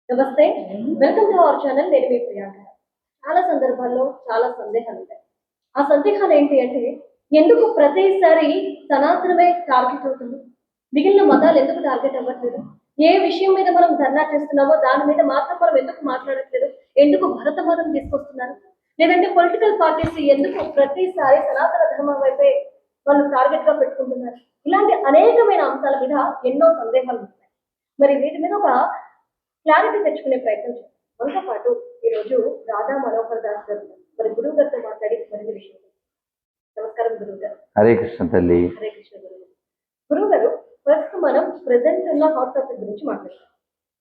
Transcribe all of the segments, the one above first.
నమస్తే, welcome to our channel. నేను మీ ప్రియాంక. చాలా సందర్భాల్లో చాలా సందేహాలు ఉంటాయి. ఆ సందేహాలు ఏంటి అంటే, ఎందుకు ప్రతిసారి సనాతనమే టార్గెట్ అవుతుంది, మిగిలిన మతాలు ఎందుకు టార్గెట్ అవ్వట్లేదు, ఏ విషయం మీద మనం ధర్నా చేస్తున్నామో దాని మీద మాత్రం మనం ఎందుకు మాట్లాడట్లేదు, ఎందుకు భరత మతం తీసుకొస్తున్నారు, లేదంటే పొలిటికల్ పార్టీస్ ఎందుకు ప్రతిసారి సనాతన ధర్మం వైపే వాళ్ళు టార్గెట్ గా పెట్టుకుంటున్నారు. ఇలాంటి అనేకమైన అంశాల మీద ఎన్నో సందేహాలు ఉంటాయి. మరి వీటి మీద ఒక క్లారిటీ తెచ్చుకునే ప్రయత్నం చేస్తాం. మనతో పాటు ఈరోజు రాధా మనోహర్ దాస్ గారు మరి గురువు గారితో మాట్లాడి మరిన్ని విషయం. నమస్కారం గురువు గారు. హరే కృష్ణ తల్లి. హరే కృష్ణ గురువు గారు. ఫస్ట్ మనం ప్రెసెంట్ ఉన్న హాట్ టాపిక్ గురించి మాట్లాడతాం.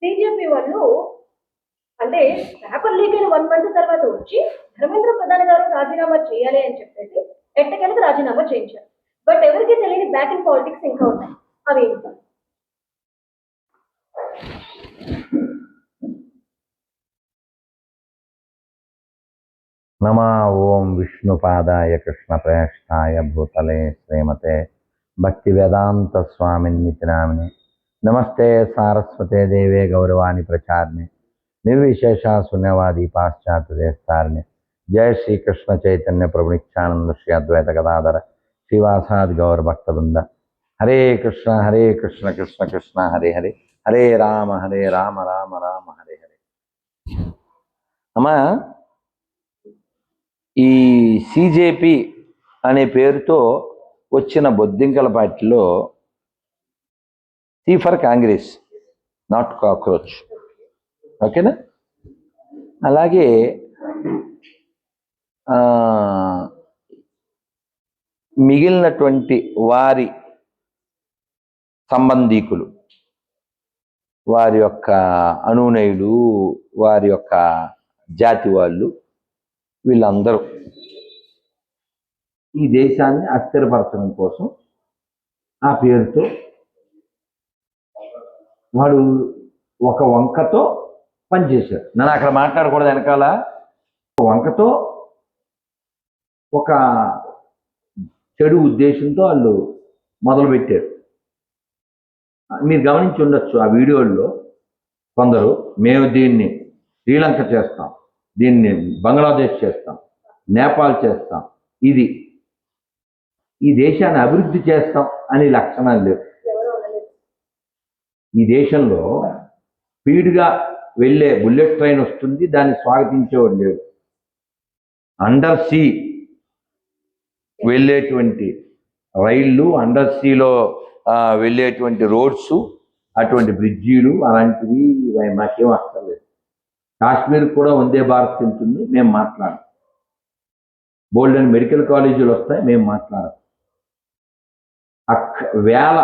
సిజేపీ వాళ్ళు అంటే పేపర్ లీక్ అయిన 1 month తర్వాత వచ్చి ధర్మేంద్ర ప్రధాన్ గారు రాజీనామా చేయాలి అని చెప్పేసి ఎట్టకెలకు రాజీనామా చేయించారు. బట్ ఎవరికి తెలియని బ్యాక్ ఇన్ పాలిటిక్స్ ఇంకా ఉన్నాయి. అవి ఏంటి? నమా ఓం విష్ణుపాదాయ కృష్ణప్రేష్టాయ భూతలే శ్రీమతే భక్తి వేదాంత స్వామిన్నితి నామిని నమస్తే సారస్వతే దేవే గౌరవాణి ప్రచారిణి నిర్విశేష శూన్యవాది పాశ్చాత్య దేస్తారిణి జయ శ్రీకృష్ణ చైతన్య ప్రభు నిత్యానంద శ్రీ అద్వైత గదాధర శ్రీవాసాది గౌర భక్తబృంద. హరే కృష్ణ కృష్ణ కృష్ణ హరే హరే, హరే రామ రామ రామ హరే హరే. అమ్మా, ఈ సిజేపి అనే పేరుతో వచ్చిన బొద్దింకల పార్టీలో C for Congress, not cockroach. ఓకేనా? అలాగే మిగిలినటువంటి వారి సంబంధీకులు, వారి యొక్క అనునయులు, వారి యొక్క జాతి వాళ్ళు, వీళ్ళందరూ ఈ దేశాన్ని అస్థిరపరచడం కోసం ఆ పేరుతో వాడు ఒక వంకతో పనిచేశారు. నన్ను అక్కడ మాట్లాడకూడదు, వెనకాల వంకతో ఒక చెడు ఉద్దేశంతో వాళ్ళు మొదలుపెట్టారు. మీరు గమనించి ఉండొచ్చు ఆ వీడియోల్లో కొందరు, మేము దీన్ని శ్రీలంక చేస్తాం, దీన్ని బంగ్లాదేశ్ చేస్తాం, నేపాల్ చేస్తాం, ఇది ఈ దేశాన్ని అభివృద్ధి చేస్తాం అని లక్షణాలు లేవు. ఈ దేశంలో స్పీడ్గా వెళ్ళే బుల్లెట్ ట్రైన్ వస్తుంది, దాన్ని స్వాగతించేవాడు లేడు. అండర్ సీ వెళ్ళేటువంటి రైళ్ళు, అండర్ సీలో వెళ్ళేటువంటి రోడ్స్, అటువంటి బ్రిడ్జీలు అలాంటివి మాకేం అక్కర్లేదు. కాశ్మీర్ కూడా వందే భారత్ ఉంటుంది, మేము మాట్లాడం. బోల్డ్ అండ్ మెడికల్ కాలేజీలు వస్తాయి, మేము మాట్లాడం. వేల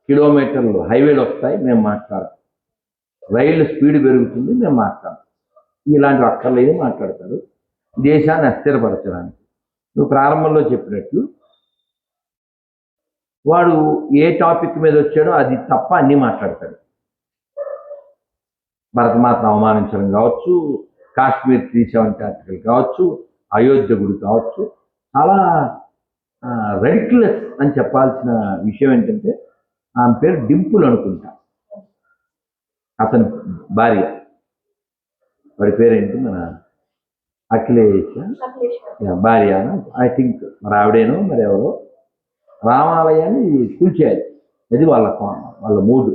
కిలోమీటర్లు హైవేలు వస్తాయి, మేము మాట్లాడం. రైళ్ళు స్పీడ్ పెరుగుతుంది, మేము మాట్లాడం. ఇలాంటి అక్కర్లేదు మాట్లాడతారు దేశాన్ని అస్థిరపరచడానికి. నువ్వు ప్రారంభంలో చెప్పినట్లు వాడు ఏ టాపిక్ మీద వచ్చాడో అది తప్ప అన్నీ మాట్లాడతాడు. భరతమాతను అవమానించడం కావచ్చు, కాశ్మీర్ 370 ఆర్టికల్ కావచ్చు, అయోధ్య గుడి కావచ్చు. చాలా రెడిక్యులస్ అని చెప్పాల్సిన విషయం ఏంటంటే, ఆమె పేరు డింపుల్ అనుకుంటా, అతని భార్య. వాడి పేరేంటి, మన అఖిలేష్ భార్య ఐ థింక్. మరి ఆవిడేనో మరి ఎవరో రామాలయాన్ని కూల్చేయాలి, అది వాళ్ళ మూడు.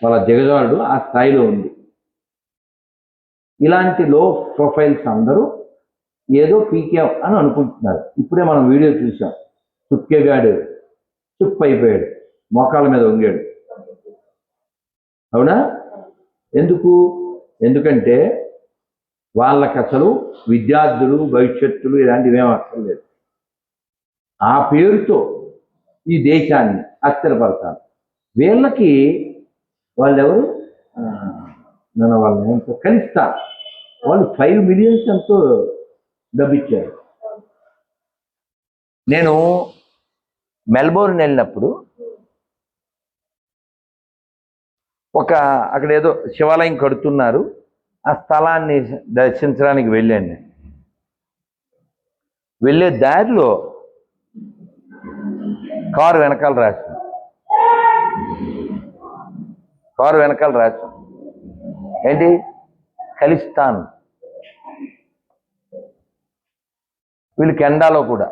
వాళ్ళ దిగజారుడు ఆ స్థాయిలో ఉంది. ఇలాంటి లో ప్రొఫైల్స్ అందరూ ఏదో పీకే అని అనుకుంటున్నారు. ఇప్పుడే మనం వీడియో చూసాం, చుక్కేగాడు చుప్ అయిపోయాడు, మోకాళ్ళ మీద వంగాడు. అవునా? ఎందుకంటే వాళ్ళకి అసలు విద్యార్థులు, భవిష్యత్తులు ఇలాంటివి ఏం అక్కర్లేదు. ఆ పేరుతో ఈ దేశాన్ని అస్థిరపరచాలి. వీళ్ళకి వాళ్ళెవరు, నన్ను వాళ్ళని ఎంతో కనిస్తారు. వాళ్ళు 5 million ఎంతో డబ్బిచ్చారు. నేను మెల్బోర్న్ వెళ్ళినప్పుడు అక్కడ ఏదో శివాలయం కడుతున్నారు, ఆ స్థలాన్ని దర్శించడానికి వెళ్ళాను. నేను వెళ్ళే దారిలో కారు వెనకాల రాసింది కారు వెనకాల రాసు ఏంటి ఖలిస్తాన్. వీళ్ళు కెనడాలో కూడా.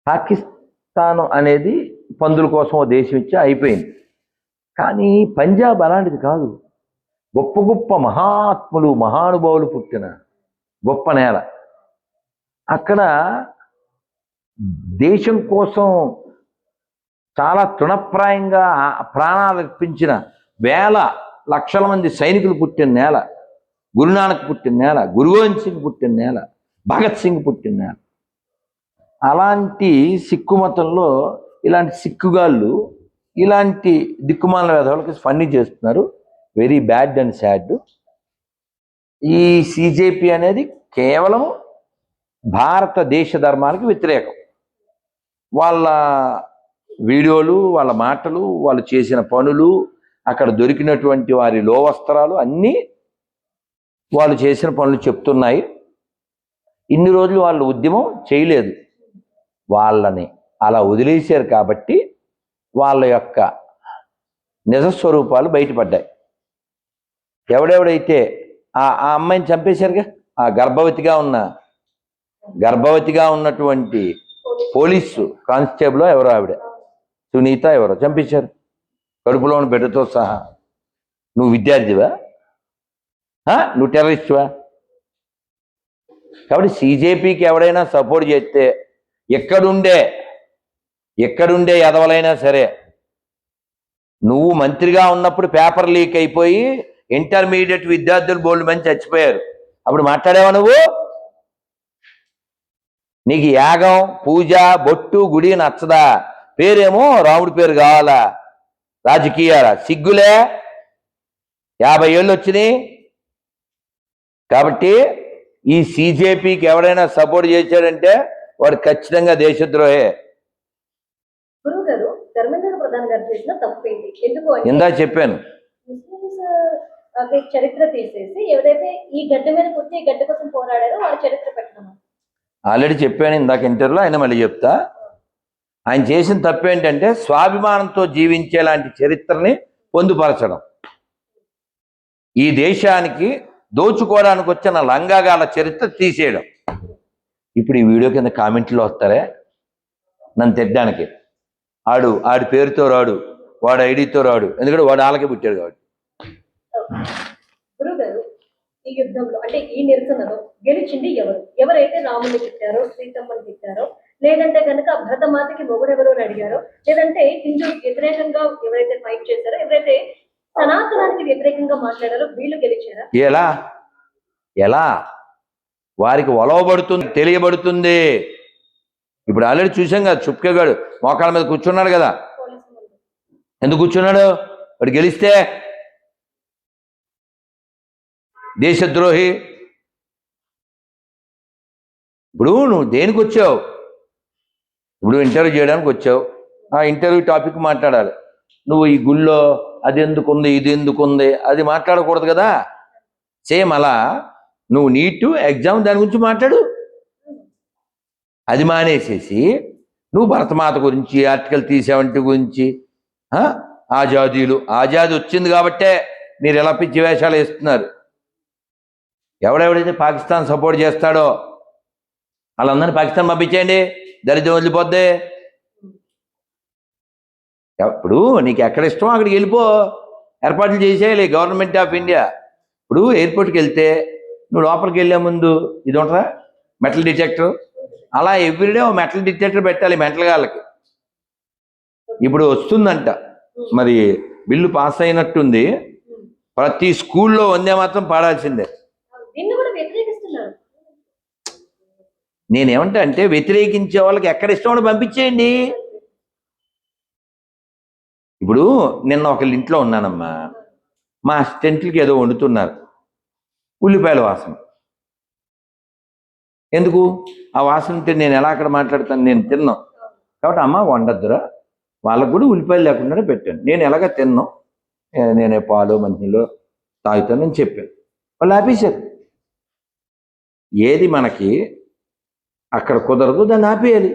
పాకిస్తాన్ అనేది పందుల కోసం ఓ దేశం ఇచ్చి అయిపోయింది. కానీ పంజాబ్ అలాంటిది కాదు. గొప్ప గొప్ప మహాత్ములు మహానుభావులు పుట్టిన గొప్ప నేల. అక్కడ దేశం కోసం చాలా తృణప్రాయంగా ప్రాణాలు అర్పించిన వేల లక్షల మంది సైనికులు పుట్టిన నేల, గురునానక్ పుట్టిన నేల, గురు గోవింద్ సింగ్ పుట్టిన నేల, భగత్ సింగ్ పుట్టిన నేల. అలాంటి సిక్కు మతంలో ఇలాంటి సిక్కుగాళ్ళు ఇలాంటి దిక్కుమాల వేధవులకి ఫన్నీ చేస్తున్నారు. Very bad and sad. ఈ సిజేపి అనేది కేవలం భారతదేశ ధర్మానికి వ్యతిరేకం. వాళ్ళ వీడియోలు, వాళ్ళ మాటలు, వాళ్ళు చేసిన పనులు, అక్కడ దొరికినటువంటి వారి లోవస్త్రాలు అన్నీ వాళ్ళు చేసిన పనులు చెప్తున్నాయి. ఇన్ని రోజులు వాళ్ళు ఉద్యమం చేయలేదు. వాళ్ళని అలా వదిలేశారు కాబట్టి వాళ్ళ యొక్క నిజస్వరూపాలు బయటపడ్డాయి. ఎవడెవడైతే ఆ అమ్మాయిని చంపేశారుగా, ఆ గర్భవతిగా ఉన్నటువంటి పోలీసు కానిస్టేబుల్ ఎవరో, ఆవిడ సునీత ఎవరో చంపేశారు కడుపులోని బిడ్డతో సహా. నువ్వు విద్యార్థివా? నువ్వు టెర్రరిస్టువా? కాబట్టి సిజేపీకి ఎవడైనా సపోర్ట్ చేస్తే ఎక్కడుండే ఎదవలైనా సరే, నువ్వు మంత్రిగా ఉన్నప్పుడు పేపర్ లీక్ అయిపోయి ఇంటర్మీడియట్ విద్యార్థులు బోల్డ్ మంది చచ్చిపోయారు. అప్పుడు మాట్లాడేవా నువ్వు? నీకు యాగం, పూజ, బొట్టు, గుడి నచ్చదా? పేరేమో రాముడి పేరు కావాలా? రాజకీయాల సిగ్గులే. 50 ఏళ్ళు వచ్చినాయి. కాబట్టి ఈ సిజేపీకి ఎవరైనా సపోర్ట్ చేశాడంటే వాడు ఖచ్చితంగా దేశద్రోహే. గురువు గారు, ధర్మేంద్ర ప్రధాన్ గారు చేసిన తప్పేంటి? ఎందుకు అంటే ఇందా చెప్పాను, ముస్లిమ్స్ చరిత్ర తీసేసి ఎవరైతే ఈ గడ్డ మీద పుట్టి ఈ గడ్డ కోసం పోరాడారో వాళ్ళ చరిత్ర పెట్టడం. ఆల్రెడీ చెప్పాను ఇందాక ఇంటర్వ్యూలో, ఆయన మళ్ళీ చెప్తా. ఆయన చేసిన తప్పేంటంటే స్వాభిమానంతో జీవించేలాంటి చరిత్రని పొందుపరచడం. ఈ దేశానికి దోచుకోవడానికి వచ్చిన లంగాగాల చరిత్ర తీసేయడం. ఇప్పుడు ఈ వీడియో కింద కామెంట్లో వస్తారే నన్ను తిట్టడానికి. ఆడి పేరుతో రాడు, వాడు ఐడితో రాడు, ఎందుకంటే వాడు వాళ్ళకే పుట్టాడు కాబట్టి. గురువు గారు, ఈ యుద్ధంలో అంటే ఈ నిరసనలో గెలిచింది ఎవరు? ఎవరైతే రాముని తిట్టారో, సీతమ్మని తిట్టారో, లేదంటే కనుక భరతమాతకి మొగుడెవరో అని అడిగారో, లేదంటే హిందూ వ్యతిరేకంగా ఎవరైతే ఫైట్ చేశారో, ఎవరైతే సనాతనానికి వ్యతిరేకంగా మాట్లాడారో వీళ్ళు గెలిచారా? ఎలా వారికి ఒలవబడుతుంది, తెలియబడుతుంది. ఇప్పుడు ఆల్రెడీ చూసాం కదా, చుప్కేగాడు మోకాళ్ళ మీద కూర్చున్నాడు కదా. ఎందుకు కూర్చున్నాడు? వాడు గెలిస్తే దేశద్రోహి. ఇప్పుడు నువ్వు దేనికి వచ్చావు? ఇప్పుడు ఇంటర్వ్యూ చేయడానికి వచ్చావు. ఆ ఇంటర్వ్యూ టాపిక్ మాట్లాడాలి. నువ్వు ఈ గుళ్ళో అది ఎందుకుంది, ఇది ఎందుకుంది, అది మాట్లాడకూడదు కదా. సేమ్ అలా నువ్వు నీట్ ఎగ్జామ్ దాని గురించి మాట్లాడు. అది మానేసేసి నువ్వు భరతమాత గురించి, ఆర్టికల్ 370 గురించి, ఆజాదీ వచ్చింది కాబట్టే మీరు ఎలా పిచ్చి వేషాలు వేస్తున్నారు. ఎవడెవడైతే పాకిస్తాన్ సపోర్ట్ చేస్తాడో వాళ్ళందరినీ పాకిస్తాన్ పంపించేయండి, దరిద్రం వదిలిపోద్ది. ఇప్పుడు నీకు ఎక్కడ ఇష్టమో అక్కడికి వెళ్ళిపో, ఏర్పాట్లు చేసేయాలి గవర్నమెంట్ ఆఫ్ ఇండియా. ఇప్పుడు ఎయిర్పోర్ట్కి వెళ్తే నువ్వు లోపలికి వెళ్ళే ముందు ఇది ఉంటారా, మెటల్ డిటెక్టర్. అలా ఎవ్రీడే ఓ మెటల్ డిటెక్టర్ పెట్టాలి మెంటల్ గాళ్ళకి. ఇప్పుడు వస్తుందంట, మరి బిల్లు పాస్ అయినట్టుంది. ప్రతి స్కూల్లో వందే మాత్రం పాడాల్సిందే. నేనేమంటా అంటే వ్యతిరేకించే వాళ్ళకి ఎక్కడ ఇష్టం పంపించేయండి. ఇప్పుడు నిన్న ఒకళ్ళ ఇంట్లో ఉన్నానమ్మా, మా అసిస్టెంట్లకి ఏదో వండుతున్నారు, ఉల్లిపాయల వాసన. ఎందుకు ఆ వాసన తిని నేను ఎలా అక్కడ మాట్లాడతాను? నేను తిన్నాం కాబట్టి అమ్మ వండద్దురా, వాళ్ళకు కూడా ఉల్లిపాయలు లేకుండానే పెట్టాను. నేను ఎలాగ తిన్నాం, నేనే పాలు మంచినీళ్ళు తాగుతానని చెప్పాను. వాళ్ళు ఆపేశారు. ఏది మనకి అక్కడ కుదరదు దాన్ని ఆపేయాలి.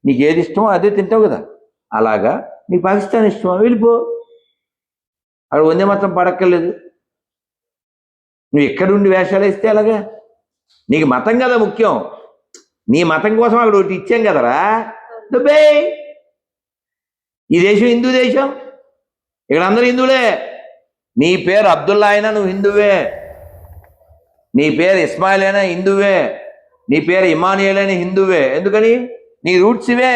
నీకు ఏది ఇష్టమో అదే తింటావు కదా. అలాగా నీకు పాకిస్తాన్ ఇష్టమా, వెళ్ళిపో. అక్కడ వందే మాత్రం పడక్కర్లేదు. నువ్వు ఎక్కడుండి వేషాలు వేస్తే అలాగా? నీకు మతం కదా ముఖ్యం. నీ మతం కోసం అక్కడ ఒకటి ఇచ్చాం కదరా, దుబ్బే. ఈ దేశం హిందూ దేశం, ఇక్కడ అందరూ హిందువులే. నీ పేరు అబ్దుల్లా అయినా నువ్వు హిందువే, నీ పేరు ఇస్మాయిల్ అయినా హిందువే, నీ పేరు ఇమానియల్ అయినా హిందువే. ఎందుకని? నీ రూట్స్ ఇవే.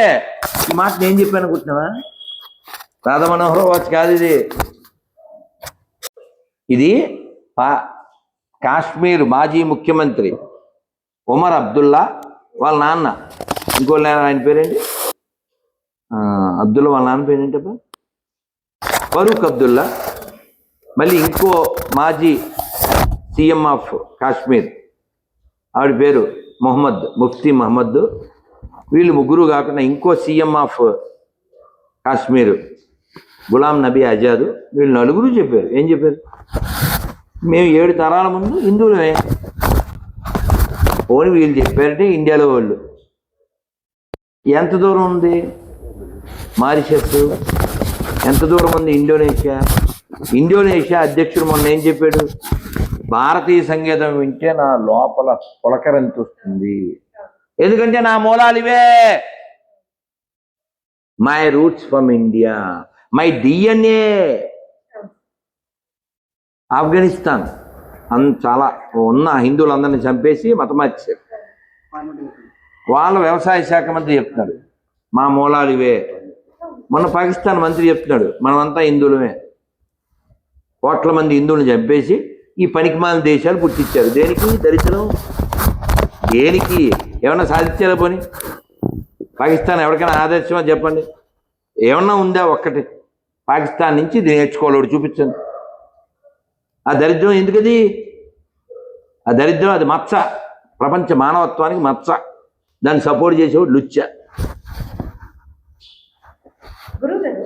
ఈ మాట నేను చెప్పాను అనుకుంటున్నావా? రాధా మనోహర్ వాచ్ కాదు ఇది. ఇది కాశ్మీర్ మాజీ ముఖ్యమంత్రి ఉమర్ అబ్దుల్లా వాళ్ళ నాన్న, ఇంకో ఆయన పేరేంటి, అబ్దుల్లా వాళ్ళ నాన్న పేరేంటబ్బా, ఫరూక్ అబ్దుల్లా. మళ్ళీ ఇంకో మాజీ సీఎం ఆఫ్ కాశ్మీర్, ఆవిడ పేరు మొహమ్మద్, ముఫ్తీ మహమ్మద్. వీళ్ళు ముగ్గురు కాకుండా ఇంకో సీఎం ఆఫ్ కాశ్మీర్ గులాం నబీ ఆజాద్. వీళ్ళు నలుగురు చెప్పారు. ఏం చెప్పారు? మేము 7 తరాల ముందు హిందువులమే. పోనీ వీళ్ళు చెప్పారంటే ఇండియాలో వాళ్ళు. ఎంత దూరం ఉంది మారిషస్, ఎంత దూరం ఉంది ఇండోనేషియా? ఇండోనేషియా అధ్యక్షుడు మొన్న ఏం చెప్పాడు? భారతీయ సంగీతం వింటే నా లోపల పులకరంత వస్తుంది, ఎందుకంటే నా మూలాలు ఇవే. My roots from India, my DNA. Afghanistan చాలా ఉన్న హిందువులందరినీ చంపేసి మతమార్చారు. వాళ్ళ వ్యవసాయ శాఖ మంత్రి చెప్తున్నాడు మా మూలాలు ఇవే. మొన్న పాకిస్తాన్ మంత్రి చెప్తున్నాడు మనమంతా హిందువులమే. కోట్ల మంది హిందువులను చంపేసి ఈ పనికిమాలిన దేశాలు పుట్టించారు. దేనికి? దరిద్రం. దేనికి? ఏమన్నా సాధించారా? పోని పాకిస్తాన్ ఎవరికైనా ఆదర్శమా చెప్పండి? ఏమన్నా ఉందా ఒక్కటి? పాకిస్తాన్ నుంచి ఇది నేర్చుకోవాలి, చూపించండి. ఆ దరిద్రం ఎందుకది? ఆ దరిద్రం అది మచ్చ, ప్రపంచ మానవత్వానికి మచ్చ. దాన్ని సపోర్ట్ చేసేవాడు లుచ్చ. గురుగారు,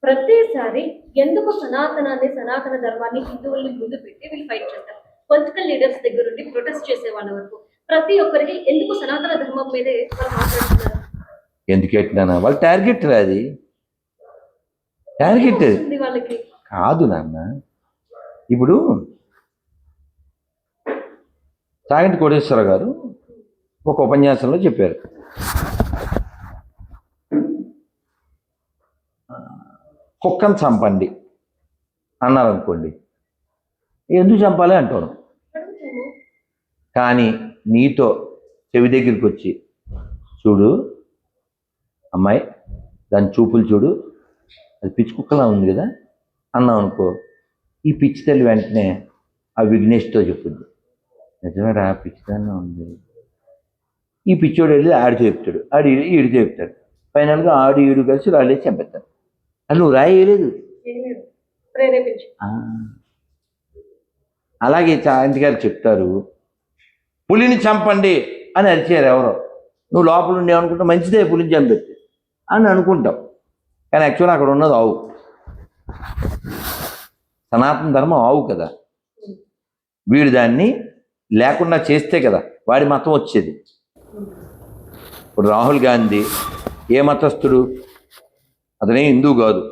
ప్రతిసారి ఎందుకు సనాతనాన్ని, సనాతన ధర్మాన్ని, హిందువుల్ని ముందు పెట్టి వీళ్ళు ఫైట్ చేస్తారు? పొలిటికల్ లీడర్స్ దగ్గర నుండి ప్రొటెస్ట్ చేసే వాళ్ళ వరకు ప్రతి ఒక్కరికి ఎందుకు సనాతన ధర్మం మీదే వాళ్ళు మాట్లాడుతున్నారు? ఎందుకు ఎట్టినా వాళ్ళ టార్గెట్ అది. టార్గెట్ వాళ్ళకి కాదు నాన్న. ఇప్పుడు చాగంటి కోటేశ్వరరావు గారు ఒక ఉపన్యాసంలో చెప్పారు, కుక్కను చంపండి అన్నారు అనుకోండి, ఎందుకు చంపాలి అంటాను. కానీ నీతో చెవి దగ్గరికి వచ్చి, చూడు అమ్మాయి, దాని చూపులు చూడు, అది పిచ్చి కుక్కలా ఉంది కదా అన్నావు అనుకో, ఈ పిచ్చి తల్లి వెంటనే ఆ విఘ్నేష్తో చెప్పుద్ది, నిజమేరా పిచ్చిదాన్ని ఉంది. ఈ పిచ్చోడు వెళ్ళి ఆడితో చెప్తాడు, ఆడి ఈడితో చెప్తాడు. ఫైనల్గా ఆడు ఈడు కలిసి వాళ్ళే చంపేస్తాడు. అది నువ్వు రాయలేదు. అలాగే చాంటి గారు చెప్తారు, పులిని చంపండి అని అరిచారు ఎవరో. నువ్వు లోపల ఉండేవనుకుంటా మంచిదే పులిని చంపెత్తి అని అనుకుంటావు, కానీ యాక్చువల్గా అక్కడ ఉన్నది ఆవు. సనాతన ధర్మం ఆవు కదా. వీడు దాన్ని లేకుండా చేస్తే కదా వాడి మతం వచ్చేది. ఇప్పుడు రాహుల్ గాంధీ ఏ మతస్థుడు? అతనే హిందువు కాదు.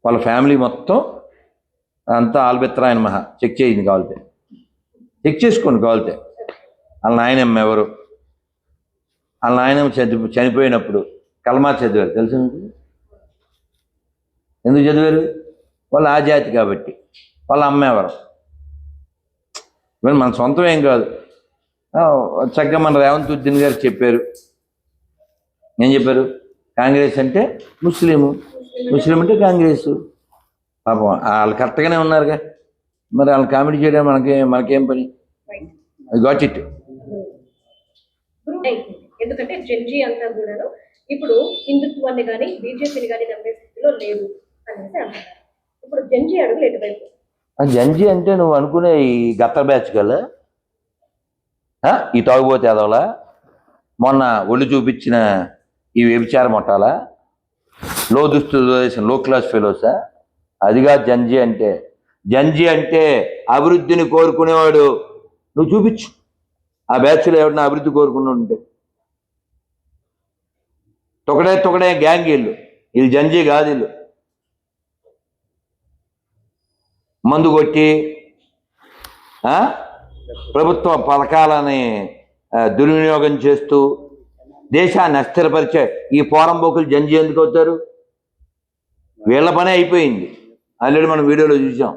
వాళ్ళ ఫ్యామిలీ మొత్తం అంతా ఆల్బెత్రాయన మహా. చెక్ చేయింది కావాలితే, చెక్ చేసుకోండి కావాలితే. వాళ్ళ నాయనమ్మ ఎవరు? వాళ్ళ నాయనమ్మ చనిపోయినప్పుడు కల్మా చదివారు, తెలుసు మీకు? ఎందుకు చదివారు? వాళ్ళు ఆ జాతి కాబట్టి. వాళ్ళ అమ్మ ఎవరు? మన సొంతం ఏం కాదు. చక్కగా మన రేవంత్ ఉద్దీన్ గారు చెప్పారు. ఏం చెప్పారు? కాంగ్రెస్ అంటే ముస్లిము, ముస్లిం అంటే కాంగ్రెస్. పాపం వాళ్ళు కరెక్ట్గానే ఉన్నారుగా, మరి వాళ్ళు కామెడీ చేయడం మనకేం పని? Got it. ఎందుకంటే జెన్జీ అంతా కూడా ఇప్పుడు హిందుత్వాన్ని కానీ బీజేపీని కానీ నమ్మే స్థితిలో లేదు అనేసి అంటున్నారు. ఇప్పుడు జెన్జీ అడుగులు ఎటువైపు? జెన్జీ అంటే నువ్వు అనుకునే ఈ గత్త బ్యాచ్ గల ఈ తాగుబోతే అదవలా, మొన్న ఒళ్ళు చూపించిన ఈ వ్యభిచార మొట్టాలా, లో దుస్తులు వేసిన లో క్లాస్ ఫెలోసా? అదిగా జెన్జీ అంటే. జెన్జీ అంటే అభివృద్ధిని కోరుకునేవాడు. నువ్వు చూపించు ఆ బ్యాచ్లో ఎవరిన అభివృద్ధి కోరుకుని ఉంటే. తొకడే గ్యాంగ్ వీళ్ళు. వీళ్ళు జంజీ కాదు, వీళ్ళు మందు కొట్టి ప్రభుత్వ పథకాలని దుర్వినియోగం చేస్తూ దేశాన్ని అస్థిరపరిచే ఈ పోరంబోకులు జంజీ ఎందుకు అవుతారు? వీళ్ళ పనే అయిపోయింది. ఆల్రెడీ మనం వీడియోలో చూసాం.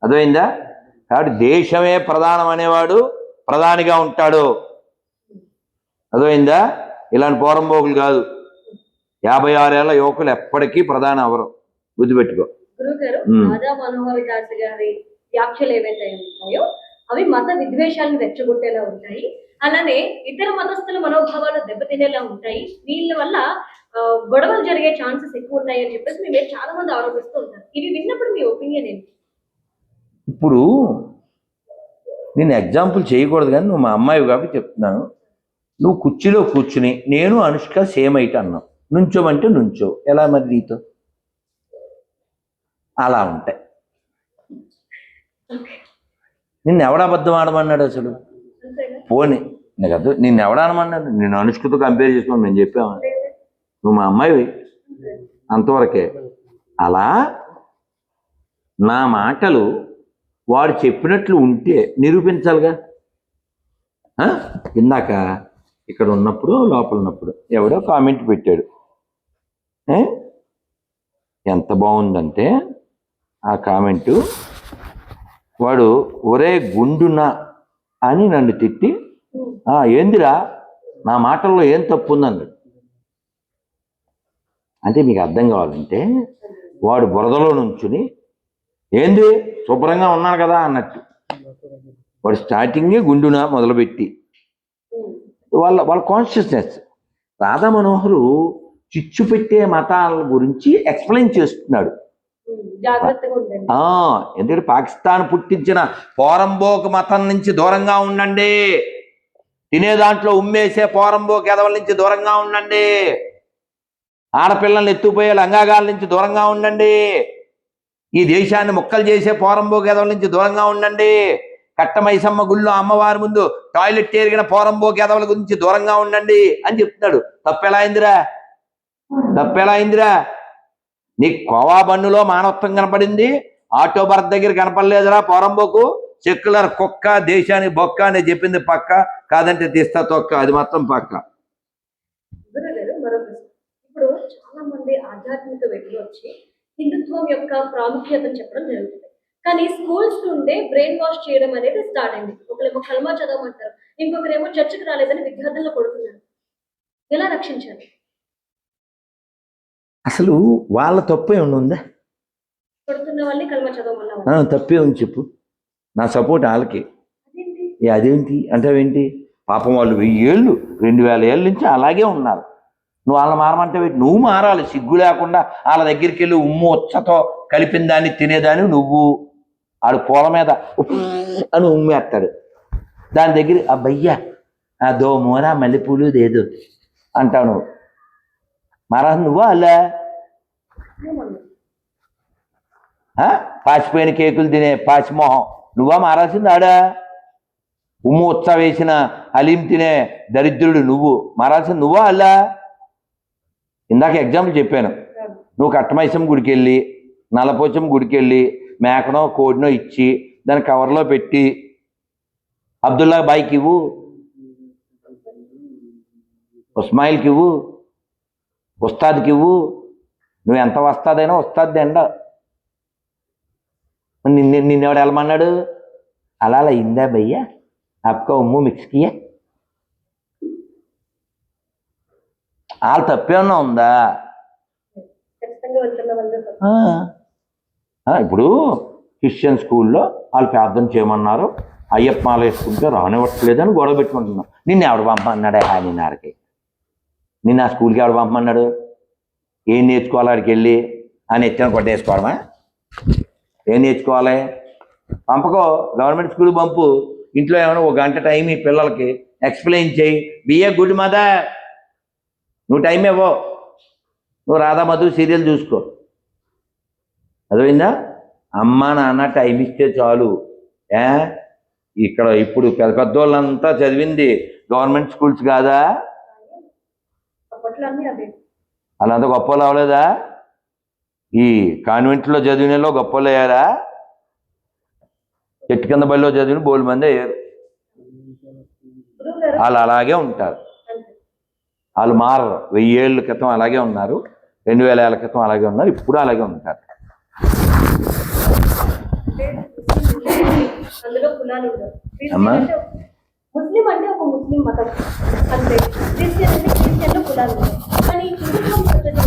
అర్థమైందా? కాబట్టి దేశమే ప్రధానం అనేవాడు ప్రధానిగా ఉంటాడు. అర్థమైందా? ఇలాంటి పోరంబోకులు కాదు. 56 ఏళ్ల యువకులు ఎప్పటికీ ప్రధాని అవరు, గుర్తుపెట్టుకో. గురుగారు, రాధా మనోహర్ దాస్ గారి వ్యాఖ్యలు ఏవైతే ఉంటాయో అవి మత విద్వేషాలను రెచ్చగొట్టేలా ఉంటాయి. అలానే ఇతర మతస్థుల మనోభావాలు దెబ్బతినేలా ఉంటాయి. వీళ్ళ వల్ల గొడవలు జరిగే ఛాన్సెస్ ఎక్కువ ఉన్నాయి అని చెప్పేసి మేము చాలా మంది ఆరోపిస్తూ ఉంటారు. ఇవి విన్నప్పుడు మీ ఒపీనియన్ ఏంటి? ఇప్పుడు నేను ఎగ్జాంపుల్ చేయకూడదు కానీ నువ్వు మా అమ్మాయి కాబట్టి చెప్తున్నాను. నువ్వు కుర్చీలో కూర్చుని నేను అనుష్క సేమ్ అయితే అన్నావు, నుంచోమంటే నుంచో, ఎలా మరి నీతో? అలా ఉంటాయి. నిన్ను ఎవడ అబద్ధం ఆడమన్నాడు అసలు? పోనీ నీకు అర్థం, నిన్ను ఎవడ ఆడమన్నాడు? నేను అనుష్కతో కంపేర్ చేసుకుని నేను చెప్పావా? నువ్వు మా అమ్మాయివి, అంతవరకే. అలా నా మాటలు వాడు చెప్పినట్లు ఉంటే నిరూపించాలిగా. ఇందాక ఇక్కడ ఉన్నప్పుడు లోపల ఉన్నప్పుడు ఎవడో కామెంట్ పెట్టాడు, ఎంత బాగుందంటే ఆ కామెంటు, వాడు ఒరే గుండునా అని నన్ను తిట్టి, ఏందిరా నా మాటల్లో ఏం తప్పు ఉందన్నాడు. అంటే మీకు అర్థం కావాలంటే వాడు బురదలో నుంచుని ఏంది శుభ్రంగా ఉన్నాను కదా అన్నట్టు. వాడు స్టార్టింగే గుండునా మొదలుపెట్టి వాళ్ళ కాన్షియస్నెస్. రాధా మనోహరు చిచ్చు పెట్టే మతాల గురించి ఎక్స్ప్లెయిన్ చేస్తున్నాడు. ఎందుకంటే పాకిస్తాన్ పుట్టించిన పోరంబోకు మతం నుంచి దూరంగా ఉండండి, తినే దాంట్లో ఉమ్మేసే పోరంబోకు ఎదవల నుంచి దూరంగా ఉండండి, ఆడపిల్లల్ని ఎత్తుపోయే లంగాగాల నుంచి దూరంగా ఉండండి, ఈ దేశాన్ని ముక్కలు చేసే పోరంబోకు ఎదవల నుంచి దూరంగా ఉండండి, కట్టమైసమ్మ గుళ్ళో అమ్మవారి ముందు టాయిలెట్ ఎరిగిన పోరంబోకు ఎదవల గురించి దూరంగా ఉండండి అని చెప్తున్నాడు. తప్పెలా అయిందిరా? నీకు కోవా బండులో మానవత్వం కనపడింది, ఆటో బర్త్ దగ్గర కనపడలేదురా పోరంబోకు? సెక్యులర్ కుక్క, దేశానికి బొక్క అని చెప్పింది పక్క, కాదంటే తీస్తా తొక్క, అది మొత్తం పక్క. ఇప్పుడు చాలా మంది ఆధ్యాత్మిక వ్యక్తులు వచ్చి హిందుత్వం యొక్క ప్రాముఖ్యతను చెప్పడం జరుగుతుంది. కానీ స్కూల్స్ నుండే బ్రెయిన్ వాష్ చేయడం అనేది స్టార్ట్ అయింది. ఒకరేమో కల్మా చదవమంటారు, ఇంకొకరేమో చర్చకు రాలేదని విద్యార్థులను కొడుతున్నారు. ఎలా రక్షించాలి? అసలు వాళ్ళ తప్పే ఉందా? కొడుతున్న వాళ్ళని కల్మా చదవమన్నా తప్పే ఉంది చెప్పు. నా సపోర్ట్ వాళ్ళకి. అదేంటి అంటావేంటి? పాపం వాళ్ళు 1000 ఏళ్ళు 2000 ఏళ్ళ నుంచి అలాగే ఉన్నారు. నువ్వు వాళ్ళని మారమంటే నువ్వు మారాలి. సిగ్గు లేకుండా వాళ్ళ దగ్గరికి వెళ్ళి ఉమ్ము ఉచ్చతో కలిపిన దాన్ని తినేదాన్ని నువ్వు. ఆడు పూల మీద అని ఉమ్మేస్తాడు, దాని దగ్గర అబ్బయ్యా అదో మోరా మల్లెపూలు దేదో అంటావు నువ్వు. మారాల్సింది నువ్వా అలా? పాచిపోయిన కేకులు తినే పాచిమోహం నువ్వా మారాల్సింది? ఆడా ఉమ్ము ఉత్స వేసిన హలీం తినే దరిద్రుడు నువ్వు. మారాల్సింది నువ్వా అలా? ఇందాక ఎగ్జాంపుల్ చెప్పాను. నువ్వు కట్టమైసం గుడికి వెళ్ళి నల్లపోచం గుడికి వెళ్ళి మేకనో కోడినో ఇచ్చి దాన్ని కవర్లో పెట్టి అబ్దుల్లా బాయ్కి ఇవ్వు, ఉస్మాయిల్కి ఇవ్వు, ఉస్తాద్కి ఇవ్వు. నువ్వు ఎంత వస్తాదైనా వస్తాది ఎండ. నిన్నెవడు వెళ్ళమన్నాడు? అలా అయిందా భయ్యా आपका ఉమ్ము మిక్స్ కియా? వాళ్ళ తప్పేమన్నా ఉందా? ఇప్పుడు క్రిస్టియన్ స్కూల్లో వాళ్ళు ప్రార్థన చేయమన్నారు, అయ్యప్ప మాల వేసుకుంటే రానివ్వట్లేదని గొడవ పెట్టుకుంటున్నాం. నిన్ను ఎవడు పంపమన్నాడే? నిన్నారకి నిన్న ఆ స్కూల్కి ఎవడు పంపమన్నాడు? ఏం నేర్చుకోవాలి ఆడికి వెళ్ళి అని ఎత్తిన కొట్టేసుకోవడమా? ఏం నేర్చుకోవాలి? పంపకో, గవర్నమెంట్ స్కూల్ పంపు. ఇంట్లో ఏమైనా 1 గంట టైం ఈ పిల్లలకి ఎక్స్ప్లెయిన్ చేయి. Be a good mother. నువ్వు టైం ఇవ్వో, నువ్వు రాధా మధు సీరియల్ చూసుకో. అర్థమైందా? అమ్మ నాన్న టైం ఇస్తే చాలు. ఇక్కడ ఇప్పుడు పెద్దోళ్ళంతా చదివింది గవర్నమెంట్ స్కూల్స్ కాదా? వాళ్ళంతా గొప్ప వాళ్ళు అవ్వలేదా? ఈ కాన్వెంట్లో చదివినలో గొప్పలు అయ్యారా? చెట్టు కింద బడిలో చదివిన బోలు మంది అయ్యారు. గురువు గారు వాళ్ళు అలాగే ఉంటారు, అంతే. వాళ్ళు మారరు. 1000 ఏళ్ళ క్రితం అలాగే ఉన్నారు, 2000 ఏళ్ళ క్రితం అలాగే ఉన్నారు, ఇప్పుడు అలాగే ఉంటారు. అంటే అందులో కులాలు ఉండవు. అమ్మా? ముస్లిం అంటే ఒక ముస్లిం మతం అంతే. క్రిస్టియన్ అంటే క్రిస్టియన్లో కులాలు ఉండవు. కానీ హిందుత్వం పద్ధతి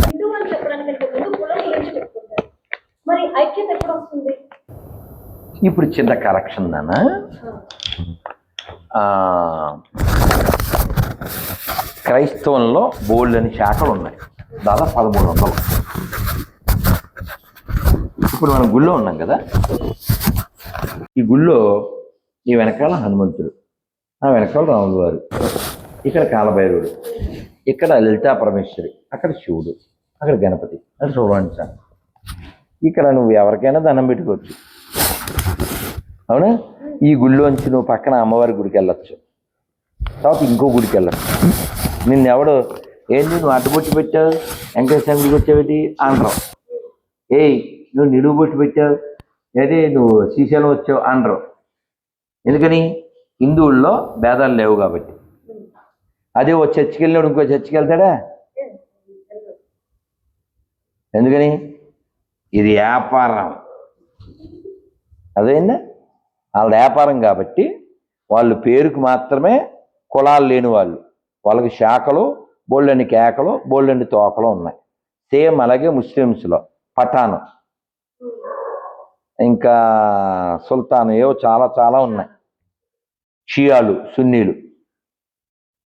హిందూ అని చెప్పడానికంటే ముందు కులం గురించి చెప్పుకుంటారు. మరి ఐక్యత ఎప్పుడు వస్తుంది? ఇప్పుడు చిన్న కరెక్షన్ నాన్న. క్రైస్తవంలో బోల్డని శాఖలు ఉన్నాయి, దాదాపు 1300. ఇప్పుడు మనం గుళ్ళో ఉన్నాం కదా, ఈ గుళ్ళో ఈ వెనకాల హనుమంతుడు, ఆ వెనకాల రాములు వారు, ఇక్కడ కాలభైరవుడు, ఇక్కడ లలితా పరమేశ్వరి, అక్కడ శివుడు, అక్కడ గణపతి, అక్కడ చూడండి. ఇక్కడ నువ్వు ఎవరికైనా దండం పెట్టుకోవచ్చు, అవునా? ఈ గుళ్ళోంచి నువ్వు పక్కన అమ్మవారి గుడికి వెళ్ళొచ్చు, తర్వాత ఇంకో గుడికి వెళ్ళొచ్చు. నిన్నెవడు ఏంటి నువ్వు అడ్డుబొట్టు పెట్టావు, వెంకటేశ్వర గుడికి వచ్చావేటి అనరు. ఏయ్ నువ్వు నిలువు బొట్టు పెట్టావు, ఏది నువ్వు శ్రీశైలం వచ్చావు అనరు. ఎందుకని? హిందువుల్లో భేదాలు లేవు కాబట్టి. అదే ఓ చర్చికి వెళ్ళినాడు ఇంకో చర్చికి వెళ్తాడా? ఎందుకని? ఇది వ్యాపారం, అదేందా వాళ్ళ వ్యాపారం కాబట్టి. వాళ్ళు పేరుకు మాత్రమే కులాలు లేని వాళ్ళు, వాళ్ళకి శాఖలు బోళ్ళని కేకలు బోళ్ళని తోకలు ఉన్నాయి. సేమ్ అలాగే ముస్లిమ్స్లో పఠాను, ఇంకా సుల్తాన్, ఏవో చాలా చాలా ఉన్నాయి. షియాలు సున్నీలు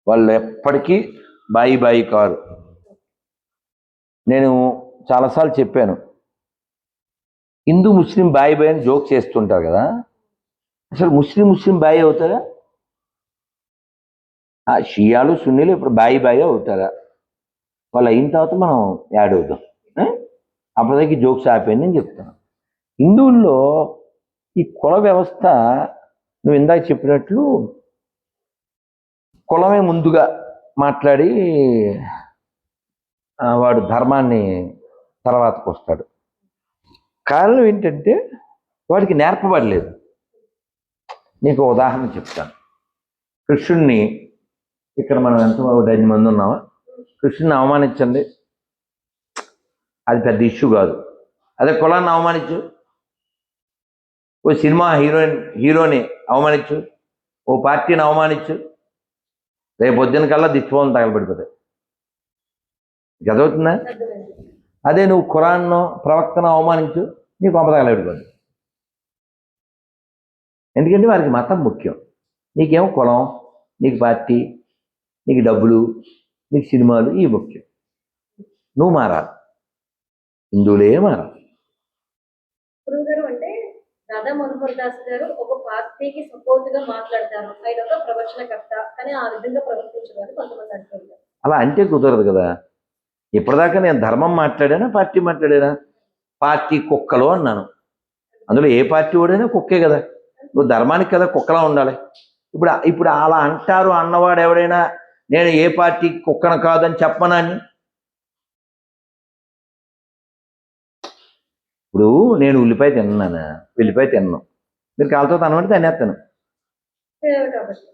వాళ్ళు ఎప్పటికీ బాయి బాయి కారు. నేను చాలాసార్లు చెప్పాను, హిందూ ముస్లిం బాయి బాయి అని జోక్ చేస్తుంటారు కదా, అసలు ముస్లిం బాయి అవుతారా? ఆ షియాలు సున్నీలు ఇప్పుడు బాయి బాయి అవుతారా? వాళ్ళు అయిన తర్వాత మనం యాడ్ అవుతాం. అప్పటిదాకా జోక్స్ ఆపేయండి నేను చెప్తాను. హిందువుల్లో ఈ కుల వ్యవస్థ నువ్వు ఇందాక చెప్పినట్లు కులమే ముందుగా మాట్లాడి వాడు ధర్మాన్ని తర్వాతకు వస్తాడు. కారణం ఏంటంటే వాడికి నేర్పబడలేదు. నీకు ఉదాహరణ చెప్తాను. కృష్ణుడిని ఇక్కడ మనం ఎంత 5 మంది ఉన్నామా, కృష్ణుడిని అవమానించండి, అది పెద్ద ఇష్యూ కాదు. అదే కులాన్ని అవమానించు, ఓ సినిమా హీరోని అవమానించు, ఓ పార్టీని అవమానించు, రేపు పొద్దున కల్లా దిష్టిపోలను తగలబడిపోతాయి. చదువుతుందా? అదే నువ్వు ఖురాన్ను ప్రవక్తను అవమానించు, నీకు కొంప తగలబడిపోతుంది. ఎందుకంటే వారికి మతం ముఖ్యం, నీకేమో కులం, నీకు పార్టీ, నీకు డబ్బులు, నీకు సినిమాలు, ఇవి ముఖ్యం. నువ్వు మారాలి, హిందువులే మారాలి. గురువు గారు అంటే రాధా మనోహర్ దాస్ గారు ఒక పార్టీకి సపోర్ట్ గా మాట్లాడతారు, ఆయన ఒక ప్రవచనకర్త, కానీ ఆ విధంగా ప్రవర్తించేవారు కొంతమంది అంటుంటారు. అలా అంటే కుదరదు కదా. ఇప్పటిదాకా నేను ధర్మం మాట్లాడానా పార్టీ మాట్లాడానా? పార్టీ కుక్కలు అన్నాను. అందులో ఏ పార్టీ వాడైనా కుక్కే కదా. నువ్వు ధర్మానికి కదా కుక్కలా ఉండాలి. ఇప్పుడు అలా అంటారు అన్నవాడు ఎవడైనా నేను ఏ పార్టీ కుక్కను కాదని చెప్పనాన్ని. ఇప్పుడు నేను ఉల్లిపాయ తిన్నాను, వెల్లిపాయ తిన్నాను, మీరు కాలుతో తనబడి తినేస్తాను. కాబట్టి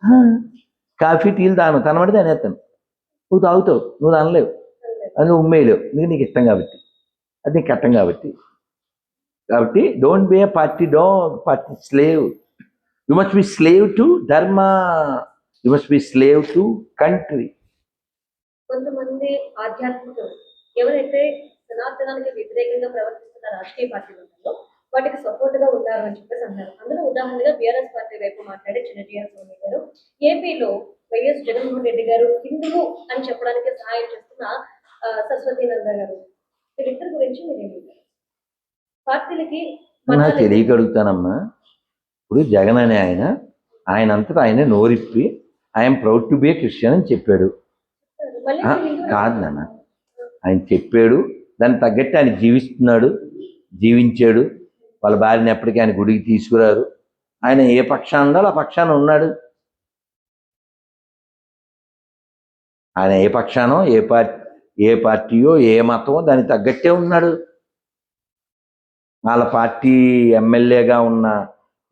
కాఫీ టీలు తనబడి తినేస్తాను. నువ్వు తాగుతావు, నువ్వు అనలేవు, అది నువ్వు ఉమ్మేయలేవు, నీకు ఇష్టం కాబట్టి, అది నీకు కట్టం కాబట్టి don't be a party dog, party slave. You must be slave to dharma, you must be slave to country. కొంతమంది ఆధ్యాత్మికులు ఎవరైతే సనాతనానికి వ్యతిరేకంగా ప్రవర్తిస్తున్న రాజకీయ పార్టీలు ఉన్నాయో వాటికి సపోర్ట్ గా ఉన్నారు అని చెప్పేసి అన్నారు. అందులో ఉదాహరణగా బీఆర్ఎస్ పార్టీ వైపు మాట్లాడే చిన్నజీఆర్ స్వామి గారు, ఏపీలో వైఎస్ జగన్మోహన్ రెడ్డి గారు హిందువు అని చెప్పడానికి సహాయం చేస్తున్న సరస్వతీనంద గారు, వీరిద్దరి గురించి మీరేమంటారు? పార్టీలకి నాకు తెలియక అడుగుతానమ్మా. ఇప్పుడు జగన్ అనే ఆయన అంతటా ఆయన నోరిప్పి I'm proud to be a Christian అని చెప్పాడు. కాదు నాన్న, ఆయన చెప్పాడు, దాన్ని తగ్గట్టు ఆయన జీవించాడు. వాళ్ళ భార్యని ఎప్పటికీ ఆయన గుడికి తీసుకురారు. ఆయన ఏ పక్షాన ఉండాలో ఆ పక్షాన ఉన్నాడు. ఆయన ఏ పక్షానో ఏ పార్టీయో ఏ మతమో దానికి తగ్గట్టే ఉన్నాడు. వాళ్ళ పార్టీ ఎమ్మెల్యేగా ఉన్న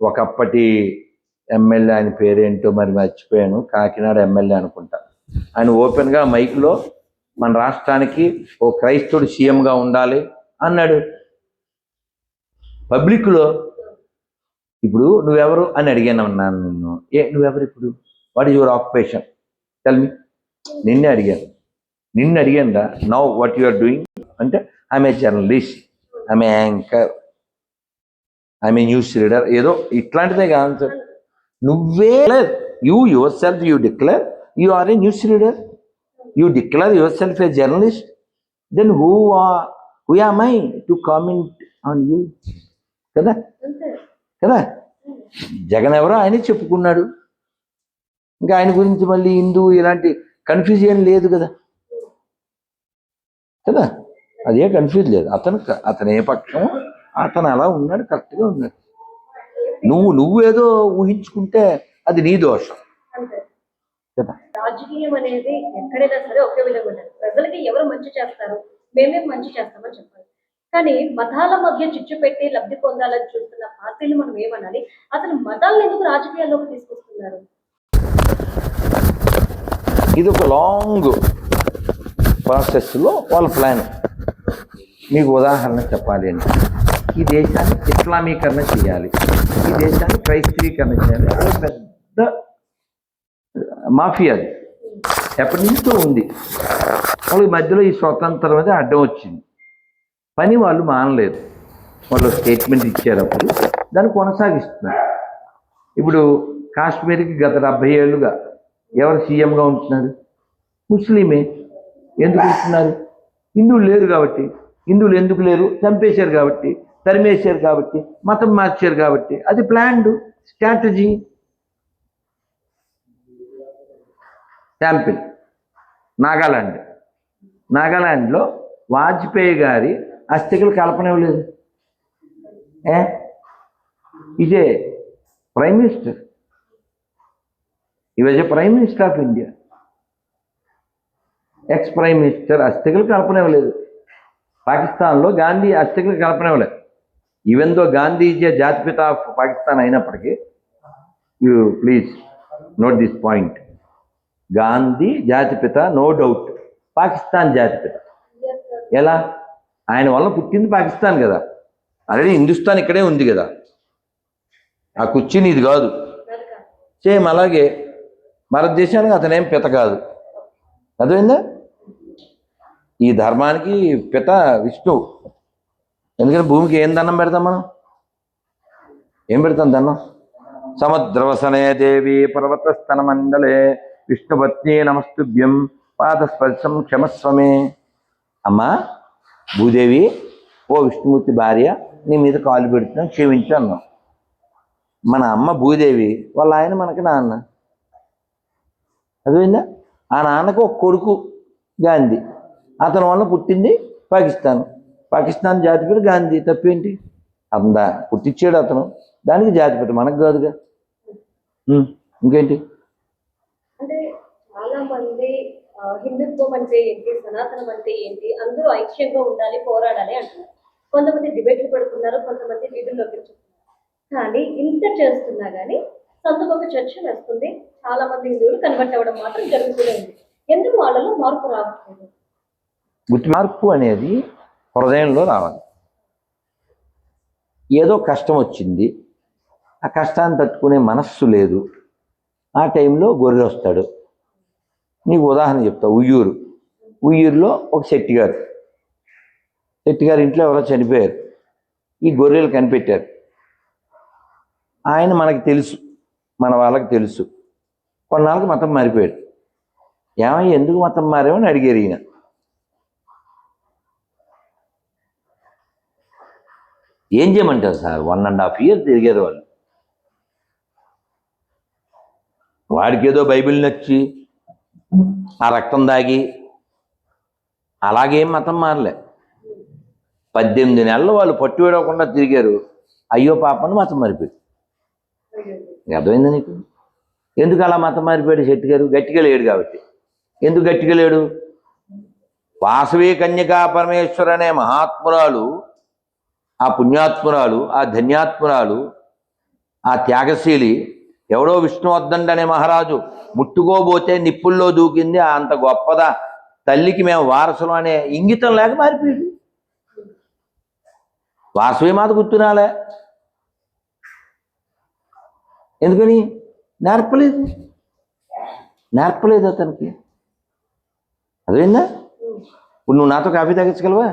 ఒకప్పటి ఎమ్మెల్యే, ఆయన పేరేంటో మరి మర్చిపోయాను, కాకినాడ ఎమ్మెల్యే అనుకుంటా, ఆయన ఓపెన్గా మైక్లో మన రాష్ట్రానికి ఓ క్రైస్తవుడు సీఎంగా ఉండాలి అన్నాడు పబ్లిక్లో. ఇప్పుడు నువ్వెవరు అని అడిగాను అన్నాను నిన్ను. నువ్వెవరు ఇప్పుడు? What is your occupation? Tell me. నిన్నే అడిగాను now what you are doing అంటే I'm a journalist, I'm a anchor, I'm a news reader, ఏదో ఇట్లాంటిదే ఆన్సర్. నువ్వే yourself you declare you are a news reader, you declare yourself a journalist, then who am I to comment on you? కదా కదా. జగన్ ఎవరో ఆయనే చెప్పుకున్నాడు. ఇంకా ఆయన గురించి మళ్ళీ హిందూ ఇలాంటి కన్ఫ్యూజన్ లేదు కదా కదా. అదే కన్ఫ్యూజ్ లేదు. అతను ఏ పక్షం అతను అలా ఉన్నాడు, కరెక్ట్గా ఉన్నాడు. నువ్వేదో ఊహించుకుంటే అది నీ దోషం కదా. రాజకీయం అనేది ఎక్కడైనా సరే ఒకే విధంగా ఉండాలి. ప్రజలకి ఎవరు మంచి చేస్తారు, మేమేం మంచి చేస్తామని చెప్పాలి. కానీ మతాల మధ్య చిచ్చు పెట్టి లబ్ధి పొందాలని చూస్తున్న పార్టీలు మనం ఏమనాలి? అసలు మతాలను ఎందుకు రాజకీయాల్లోకి తీసుకొస్తున్నారు? ఇది ఒక లాంగ్ ప్రాసెస్లో వాళ్ళ ప్లాన్. మీకు ఉదాహరణ చెప్పాలి అంటే, ఈ దేశాన్ని ఇస్లామీకరణ చేయాలి, ఈ దేశాన్ని క్రైస్తవీకరణ చేయాలి. అది పెద్ద మాఫియా, అది ఎప్పటి నుంచో ఉంది. వాళ్ళకి మధ్యలో ఈ స్వతంత్రం అనేది అడ్డం వచ్చింది. పని వాళ్ళు మానలేదు. వాళ్ళు స్టేట్మెంట్ ఇచ్చారు, అప్పుడు దాన్ని కొనసాగిస్తున్నారు. ఇప్పుడు కాశ్మీర్కి గత 70 ఏళ్ళుగా ఎవరు సీఎంగా ఉంటున్నారు? ముస్లిమే. ఎందుకు ఉంటున్నారు? హిందువులు లేరు కాబట్టి. హిందువులు ఎందుకు లేరు? చంపేశారు కాబట్టి, తరిమేశారు కాబట్టి, మతం మార్చారు కాబట్టి. అది ప్లాన్డ్ స్ట్రాటజీ. శాంపిల్ నాగాలాండ్లో వాజ్పేయి గారి అస్థికలు కల్పన ఇవ్వలేదు. ఇదే ప్రైమ్ మినిస్టర్, ఈ was a prime minister of India. Ex prime minister అస్థికలు కల్పన ఇవ్వలేదు. పాకిస్తాన్లో గాంధీ అస్థికలు కల్పన ఇవ్వలేదు. ఈవెన్ దో గాంధీజీ జాతిపిత ఆఫ్ పాకిస్తాన్ అయినప్పటికీ, you please note this point, Gandhi జాతిపిత నో డౌట్, పాకిస్తాన్ జాతిపిత. ఎలా? ఆయన వల్ల పుట్టింది పాకిస్తాన్ కదా, ఆల్రెడీ హిందుస్థాన్ ఇక్కడే ఉంది కదా, ఆ కుర్చీని ఇది కాదు. సేమ్ అలాగే భారతదేశానికి అతనేం పిత కాదు. అర్థమైందా? ఈ ధర్మానికి పిత విష్ణువు. ఎందుకంటే భూమికి ఏం దండం పెడతాం మనం? ఏం పెడతాం దండం? సముద్రవసనే దేవి పర్వతస్థన మండలే విష్ణుపత్ని నమస్తుభ్యం పాదస్పర్శం క్షమస్వమే. అమ్మా భూదేవి, ఓ విష్ణుమూర్తి భార్య, నీ మీద కాలు పెడుతున్నాం, క్షమించు అన్నాం. మన అమ్మ భూదేవి, వాళ్ళ ఆయన మనకి నాన్న. అదేందా? ఆ నాన్నకు ఒక కొడుకు గాంధీ, అతని వల్ల పుట్టింది పాకిస్తాన్ జాతిపిత గాంధీ. తప్పేంటి? అందా పుట్టించాడు అతను, దానికి జాతిపిత, మనకు కాదుగా. ఇంకేంటి? అంటే చాలా మంది హిందుత్వం అంటే ఏంటి, సనాతనం అంటే ఏంటి, అందరూ ఐక్యంగా ఉండాలి, పోరాడాలి అంటున్నారు. కొంతమంది డిబేట్లు పెడుతున్నారు, కొంతమంది వీధుల్లోకి చెప్తున్నారు. కానీ ఇంత చేస్తున్నా కానీ సందుకు ఒక చర్చ వస్తుంది. చాలా మంది హిందువులు కన్వర్ట్ అవ్వడం మాత్రం జరుగుతూనే ఉంది. ఎందుకు వాళ్ళలో మార్పు రావట్లేదు? మార్పు అనేది హృదయంలో రావాలి. ఏదో కష్టం వచ్చింది, ఆ కష్టాన్ని తట్టుకునే మనస్సు లేదు, ఆ టైంలో గొర్రె వస్తాడు. నీకు ఉదాహరణ చెప్తా. ఉయ్యూరులో ఒక శెట్టి గారు ఇంట్లో ఎవరో చనిపోయారు. ఈ గొర్రెలు కనిపెట్టారు. ఆయన మనకి తెలుసు, మన వాళ్ళకి తెలుసు. కొన్నాళ్ళకి మతం మారిపోయాడు. ఏమయ్య ఎందుకు మతం మారేమని అడిగారు. ఈయన ఏం చేయమంటారు సార్? 1.5 years తిరిగారు వాళ్ళు. వాడికి ఏదో బైబిల్ నచ్చి ఆ రక్తం దాగి అలాగేం మతం మారలే. 18 నెలలు వాళ్ళు పట్టు విడవకుండా తిరిగారు. అయ్యో పాపని మతం మారిపోయాడు. అర్థమైందా నీకు? ఎందుకు అలా మతం మారిపోయాడు శెట్టి గారు? గట్టిగా లేడు కాబట్టి. ఎందుకు గట్టిగా లేడు? వాసవి కన్యకా పరమేశ్వర అనే మహాత్మురాలు ఆ పుణ్యాత్మురాలు, ఆ ధన్యాత్మురాలు, ఆ త్యాగశీలి ఎవడో విష్ణువర్ధన్ అనే మహారాజు ముట్టుకోబోతే నిప్పుల్లో దూకింది, అంత గొప్పదా, తల్లికి మేము వారసులు అనే ఇంగితం లేక మారిపోయాడు. వాసవి మాత గుర్తురాలే, ఎందుకని నేర్పలేదు అతనికి. అదేందా ఇప్పుడు నువ్వు నాతో కాఫీ తాగించగలవా?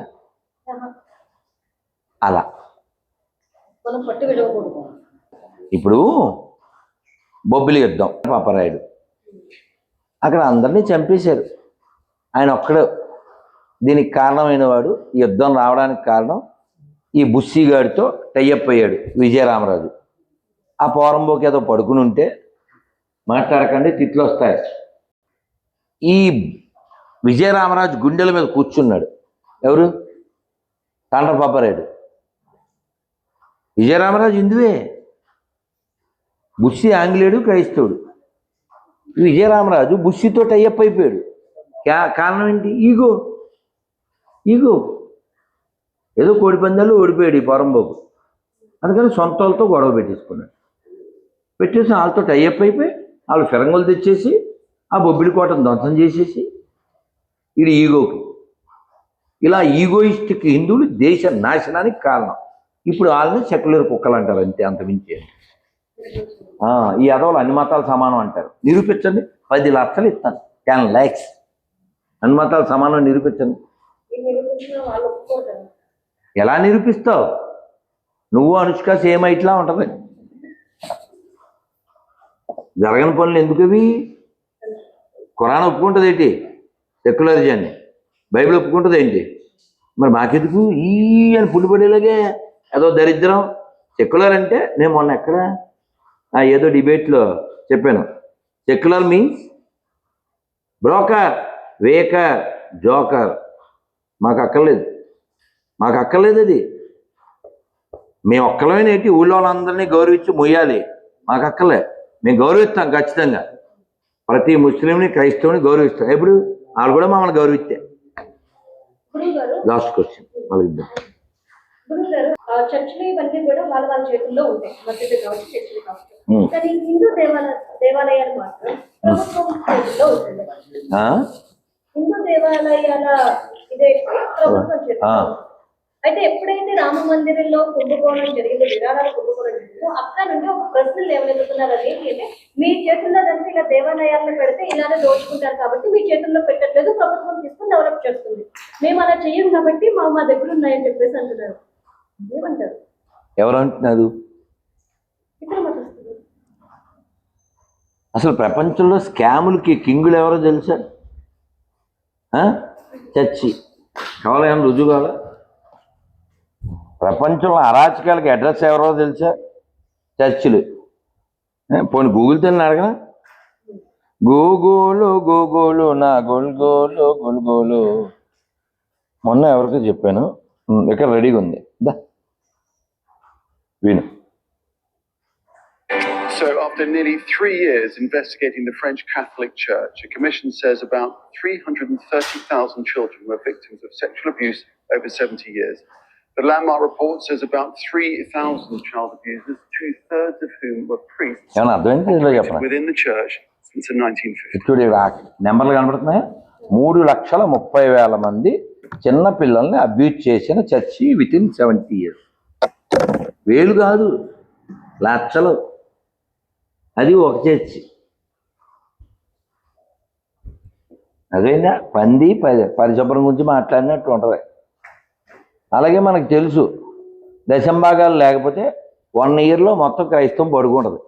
అలా మనం పట్టు విడవకూడదు. ఇప్పుడు బొబ్బిలి యుద్ధం, పాపరాయుడు అక్కడ అందరినీ చంపేశారు, ఆయన ఒక్కడు దీనికి కారణమైన వాడు. ఈ యుద్ధం రావడానికి కారణం ఈ బుస్సిగాడితో టైఅప్ అయ్యాడు విజయరామరాజు. ఆ పోరంబోకి ఏదో పడుకుని ఉంటే మాట్లాడకండి తిట్లు వస్తాయి. ఈ విజయరామరాజు గుండెల మీద కూర్చున్నాడు. ఎవరు? తాండ్ర పాపరాయుడు. విజయరామరాజు హిందువే, బుస్సి ఆంగ్లేయుడు, క్రైస్తవుడు. విజయరామరాజు బుస్సితో టైఅప్ అయిపోయాడు. కారణం ఏంటి? ఈగో. ఏదో కోడి పందాలు ఓడిపోయాడు ఈ పొరంబోకు, అందుకని సొంత వాళ్ళతో గొడవ పెట్టేసుకున్నాడు. పెట్టేసి వాళ్ళతో టైఅప్ అయిపోయి వాళ్ళు ఫిరంగులు తెచ్చేసి ఆ బొబ్బిలి కోటను ధ్వంసం చేసేసి ఇది ఈగోకి. ఇలా ఈగోయిస్టిక్ హిందువులు దేశ నాశనానికి కారణం. ఇప్పుడు వాళ్ళని సెక్యులర్ కుక్కలు అంటారు, అంతే, అంత మించి. ఈ అదవులు అన్ని మతాలు సమానం అంటారు. నిరూపించండి, 10 లక్షలు ఇస్తాను, 10 lakhs. అన్ని మతాలు సమానం నిరూపించండి. ఎలా నిరూపిస్తావు? నువ్వు అనుష్క సేమ్ ఇట్లా ఉంటుంది. జరగని పనులు ఎందుకవి? ఖురాన్ ఒప్పుకుంటుంది ఏంటి? సెక్యులరిజాన్ని. బైబిల్ ఒప్పుకుంటుంది ఏంటి? మరి మాకెందుకు ఈ అని పుల్లిపడేలాగే ఏదో దరిద్రం. సెక్యులర్ అంటే నేను మొన్న ఎక్కడ ఏదో డిబేట్లో చెప్పాను, secular means broker, weaker, joker. మాకు అక్కర్లేదు అది. మేము ఒక్కలమైన ఏంటి, ఊళ్ళో వాళ్ళందరినీ గౌరవించి మొయ్యాలి, మాకు అక్కర్లే. మేము గౌరవిస్తాం ఖచ్చితంగా, ప్రతి ముస్లింని, క్రైస్తవుని గౌరవిస్తాం. ఎప్పుడు వాళ్ళు కూడా మమ్మల్ని గౌరవిస్తే. Last question వాళ్ళిద్దాం. చర్చిలు ఇవన్నీ కూడా వాళ్ళ చేతుల్లో ఉంటాయి, మసీదు కావచ్చు, చర్చిలు కావచ్చు. కానీ హిందూ దేవాలయాలు మాత్రం ప్రభుత్వం చేతుల్లో ఉంటుంది. హిందూ దేవాలయాల ఇదే ప్రభుత్వం చేతుల్లో. అయితే ఎప్పుడైతే రామ మందిరంలో కుంభకోణం జరిగిందో, విరాళాల కుంభకోణం జరిగిందో, అక్కడ నుండి ఒక ప్రశ్నలు లేవనెత్తుతున్నారు. అదేంటి అంటే, మీ చేతుల్లో కనుక ఇలా దేవాలయాలను పెడితే ఇలానే దోచుకుంటారు కాబట్టి మీ చేతుల్లో పెట్టట్లేదు, ప్రభుత్వం తీసుకుని డెవలప్ చేస్తుంది. మేము అలా చెయ్యం కాబట్టి మా దగ్గర ఉన్నాయని చెప్పేసి అంటున్నారు. ఏమంటారు? ఎవరు అంటున్నారు? అసలు ప్రపంచంలో స్కాములకి కింగులు ఎవరో తెలుసా? చర్చి. కావాలా? ఏమైనా రుజువు కావాలా? ప్రపంచంలో అరాచకాలకి అడ్రస్ ఎవరో తెలుసా? చర్చిలు. పోనీ గూగుల్ తెల్లని అడగనా? గూగులు నా గోల్గోలు. మొన్న ఎవరికో చెప్పాను, ఇక్కడ రెడీగా ఉంది, విను. So after nearly 3 years investigating the French Catholic Church, a commission says about 330,000 children were victims of sexual abuse over 70 years. The landmark report says about 3,000 child abusers, 2/3 of whom were priests, within the church since the 1950s. చూడు, నెంబర్లు కనబడుతున్నాయి. 3,30,000 మంది చిన్న పిల్లల్ని abuse చేసిన church within 70 years. వేలు కాదు, లక్షలు. అది ఒక చర్చి. అదేనా పంది పరిశుభ్రం గురించి మాట్లాడినట్టు ఉంటుంది. అలాగే మనకు తెలుసు, దశంభాగాలు లేకపోతే 1 yearలో మొత్తం క్రైస్తవం పడుకుంటుంది.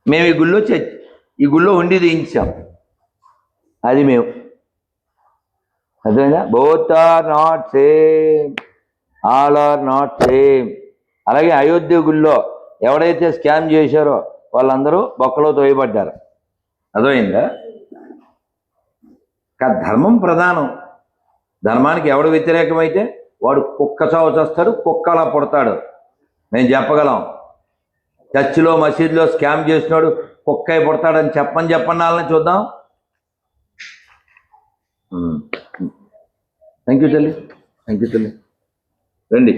మేము ఈ గుళ్ళో ఉండి దించాం, అది మేము. అదేనా? Both are not same, all are not same. అలాగే అయోధ్య గుళ్ళో ఎవడైతే స్కామ్ చేశారో వాళ్ళందరూ బొక్కలో తోయబడ్డారు. అర్థమైందా? ధర్మం ప్రధానం. ధర్మానికి ఎవడు వ్యతిరేకమైతే వాడు కుక్క చావు చేస్తాడు, కుక్క అలా పుడతాడు. మేము చెప్పగలం. చర్చిలో, మసీదులో స్కామ్ చేసినాడు కుక్క పుడతాడని చెప్పండి వాళ్ళని చూద్దాం. థ్యాంక్ యూ తల్లి. రండి.